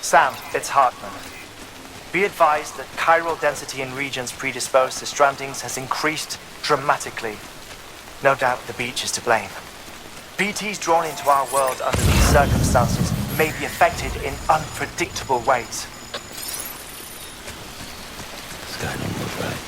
Sam, it's Hartman. Be advised that chiral density in regions predisposed to strandings has increased dramatically. No doubt the beach is to blame. BTs drawn into our world under these circumstances may be affected in unpredictable ways. This guy don't look right.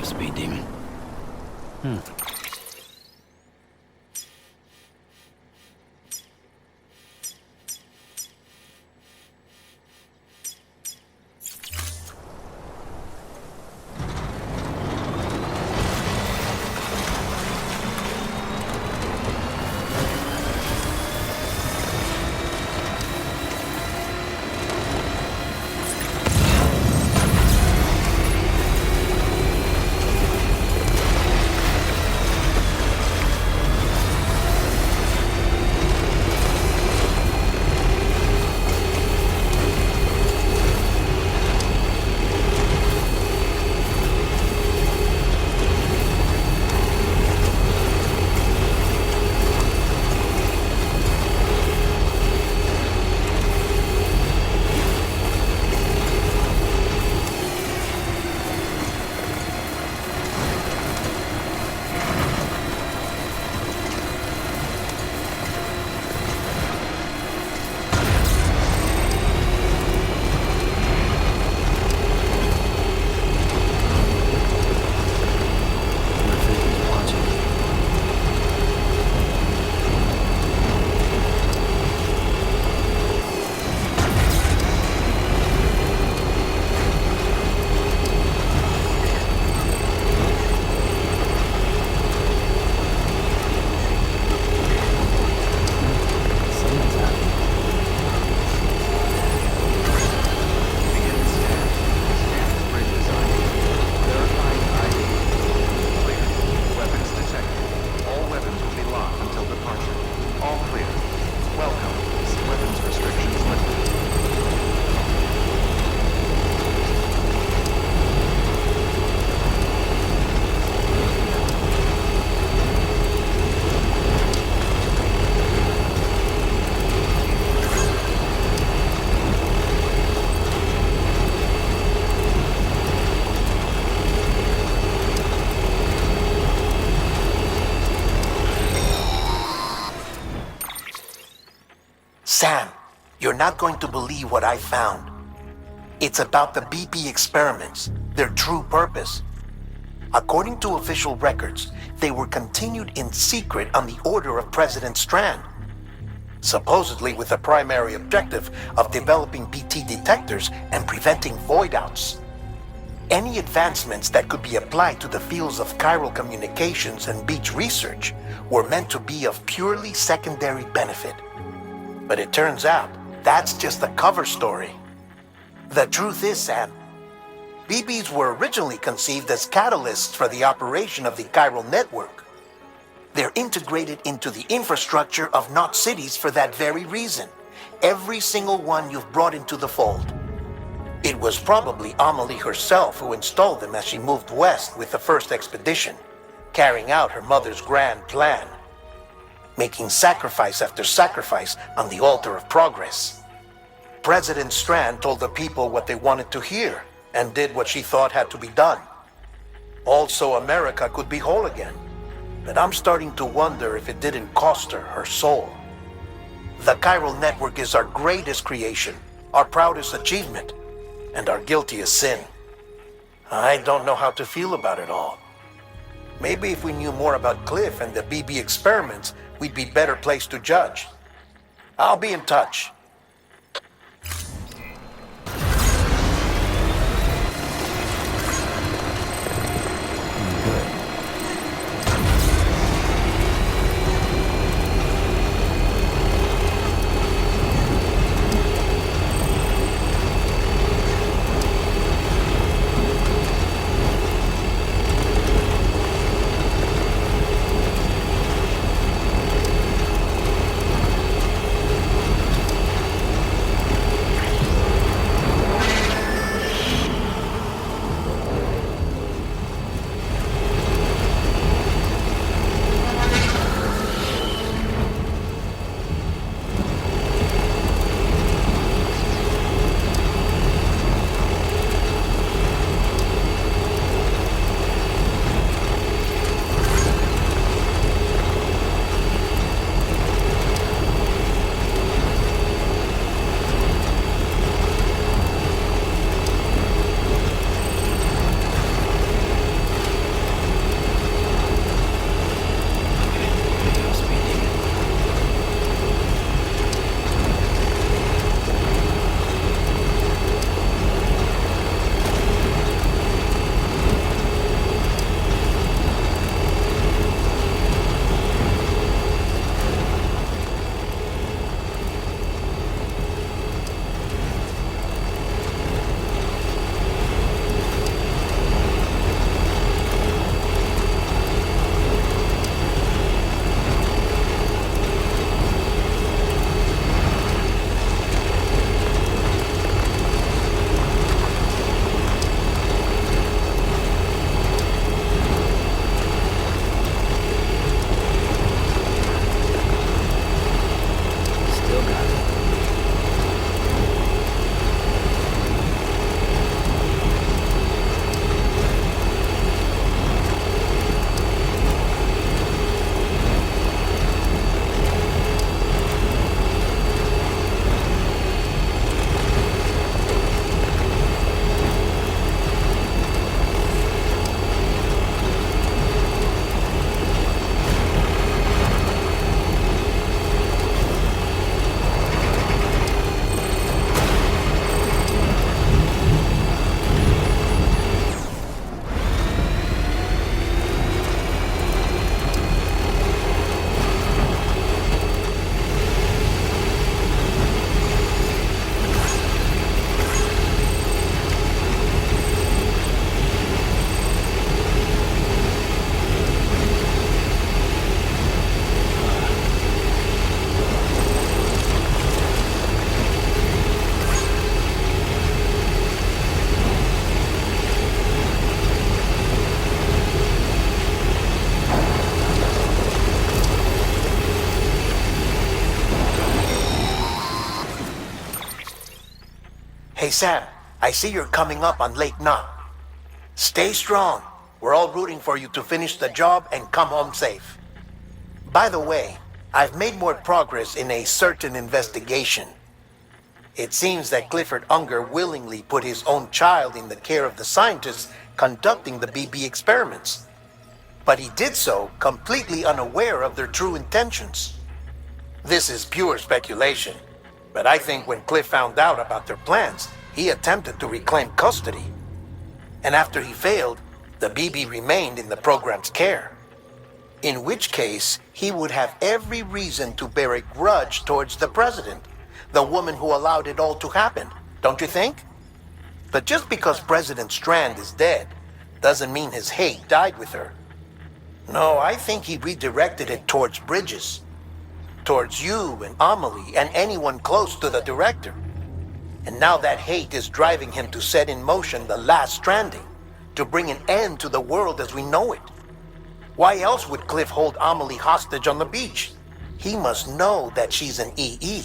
Speed demon. You're not going to believe what I found. It's about the BP experiments, their true purpose. According to official records, they were continued in secret on the order of President Strand, supposedly with the primary objective of developing BT detectors and preventing void-outs. Any advancements that could be applied to the fields of chiral communications and beach research were meant to be of purely secondary benefit. But it turns out, that's just a cover story. The truth is, Sam, BBs were originally conceived as catalysts for the operation of the chiral network. They're integrated into the infrastructure of Knot cities for that very reason. Every single one you've brought into the fold. It was probably Amelie herself who installed them as she moved west with the first expedition, carrying out her mother's grand plan, making sacrifice after sacrifice on the altar of progress. President Strand told the people what they wanted to hear and did what she thought had to be done. Also, America could be whole again. But I'm starting to wonder if it didn't cost her her soul. The chiral network is our greatest creation, our proudest achievement, and our guiltiest sin. I don't know how to feel about it all. Maybe if we knew more about Cliff and the BB experiments, we'd be better placed to judge. I'll be in touch. Hey Sam, I see you're coming up on Lake Knot. Stay strong. We're all rooting for you to finish the job and come home safe. By the way, I've made more progress in a certain investigation. It seems that Clifford Unger willingly put his own child in the care of the scientists conducting the BB experiments. But he did so completely unaware of their true intentions. This is pure speculation, but I think when Cliff found out about their plans, he attempted to reclaim custody. And after he failed, the BB remained in the program's care. In which case, he would have every reason to bear a grudge towards the president, the woman who allowed it all to happen, don't you think? But just because President Strand is dead, doesn't mean his hate died with her. No, I think he redirected it towards Bridges. Towards you and Amelie and anyone close to the director. And now that hate is driving him to set in motion the last stranding, to bring an end to the world as we know it. Why else would Cliff hold Amelie hostage on the beach? He must know that she's an EE.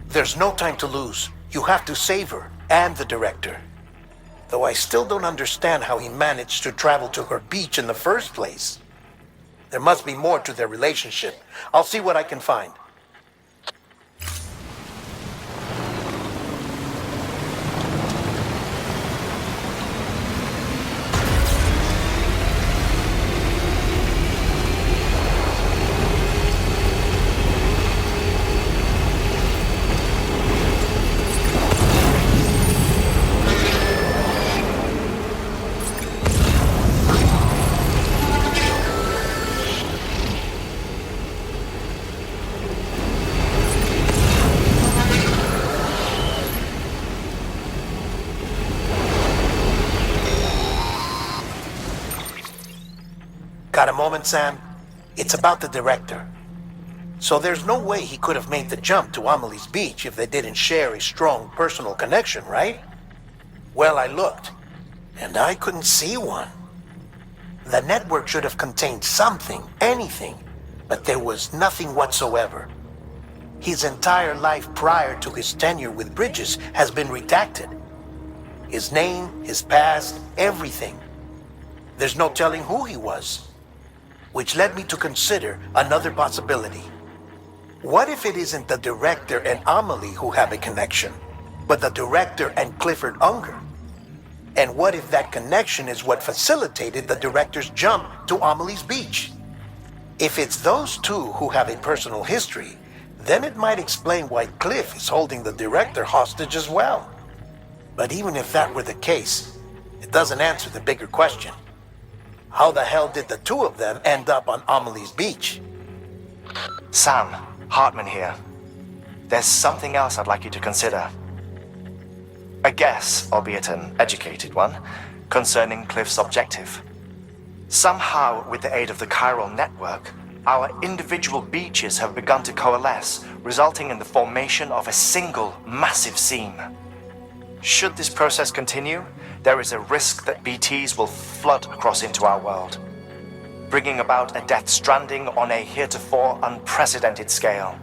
There's no time to lose. You have to save her and the director. Though I still don't understand how he managed to travel to her beach in the first place. There must be more to their relationship. I'll see what I can find. Got a moment, Sam? It's about the director. So there's no way he could have made the jump to Amelie's beach if they didn't share a strong personal connection, right? Well, I looked, and I couldn't see one. The network should have contained something, anything, but there was nothing whatsoever. His entire life prior to his tenure with Bridges has been redacted. His name, his past, everything. There's no telling who he was. Which led me to consider another possibility. What if it isn't the director and Amelie who have a connection, but the director and Clifford Unger? And what if that connection is what facilitated the director's jump to Amelie's beach? If it's those two who have a personal history, then it might explain why Cliff is holding the director hostage as well. But even if that were the case, it doesn't answer the bigger question. How the hell did the two of them end up on Amelie's beach? Sam, Hartman here. There's something else I'd like you to consider. A guess, albeit an educated one, concerning Cliff's objective. Somehow, with the aid of the chiral network, our individual beaches have begun to coalesce, resulting in the formation of a single massive seam. Should this process continue, there is a risk that BTs will flood across into our world, bringing about a Death Stranding on a heretofore unprecedented scale.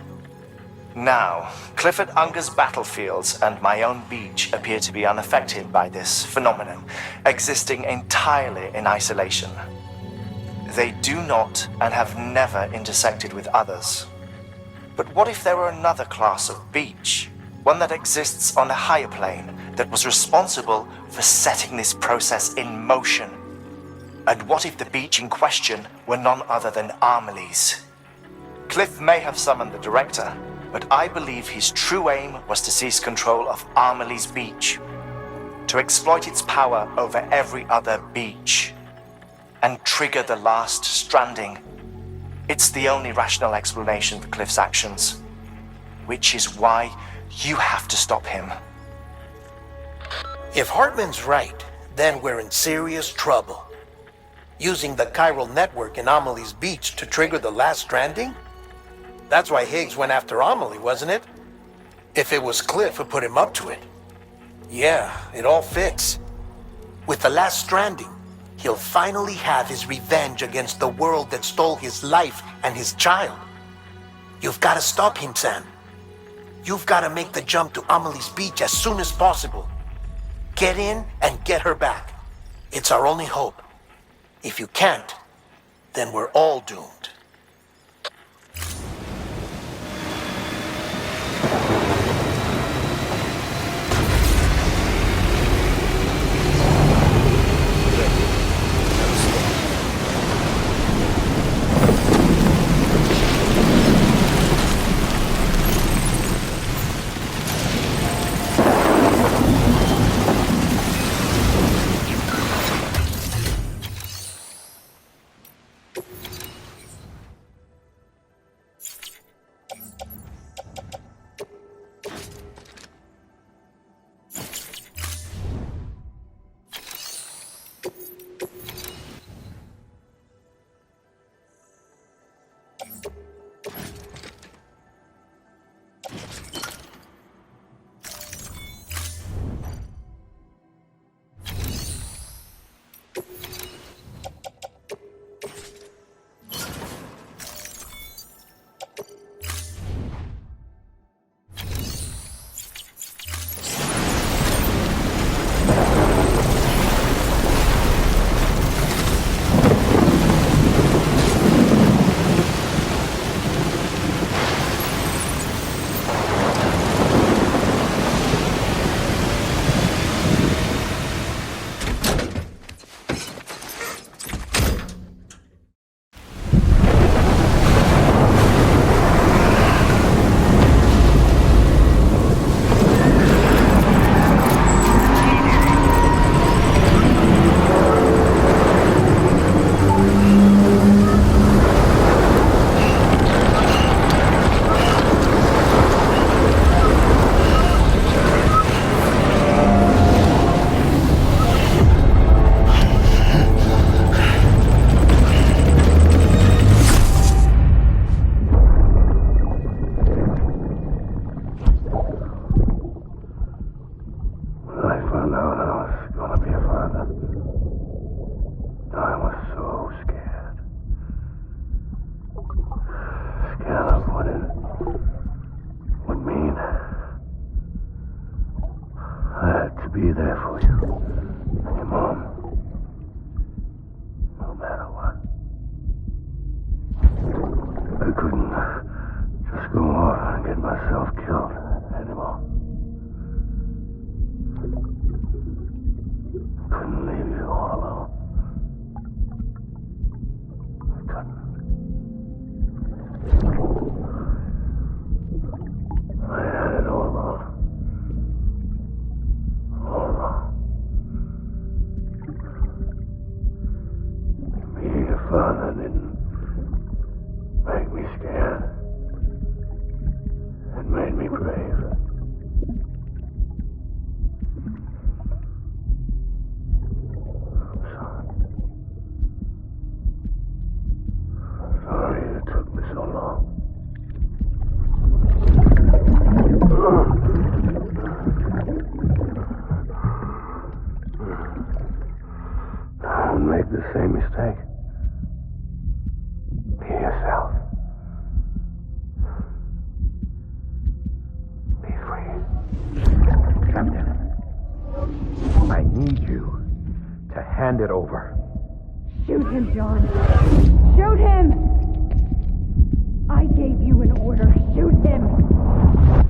Now, Clifford Unger's battlefields and my own beach appear to be unaffected by this phenomenon, existing entirely in isolation. They do not and have never intersected with others. But what if there were another class of beach, one that exists on a higher plane, that was responsible for setting this process in motion? And what if the beach in question were none other than Amelie's? Cliff may have summoned the director, but I believe his true aim was to seize control of Amelie's beach, to exploit its power over every other beach, and trigger the last stranding. It's the only rational explanation for Cliff's actions, which is why you have to stop him. If Hartman's right, then we're in serious trouble. Using the chiral network in Amelie's beach to trigger the last stranding? That's why Higgs went after Amelie, wasn't it? If it was Cliff who put him up to it. Yeah, it all fits. With the last stranding, he'll finally have his revenge against the world that stole his life and his child. You've got to stop him, Sam. You've got to make the jump to Amelie's beach as soon as possible. Get in and get her back. It's our only hope. If you can't, then we're all doomed. to be there for you. Your mom. No matter what. I couldn't just go off and get myself killed anymore. Couldn't leave you all alone. I couldn't. I had it all wrong. All wrong. Being a father didn't make me scared. It made me brave. I'm sorry. Sorry it took me so long. Don't make the same mistake. Be yourself. Be free. Captain, I need you to hand it over. Shoot him, John. Shoot him! I gave you an order. Shoot him!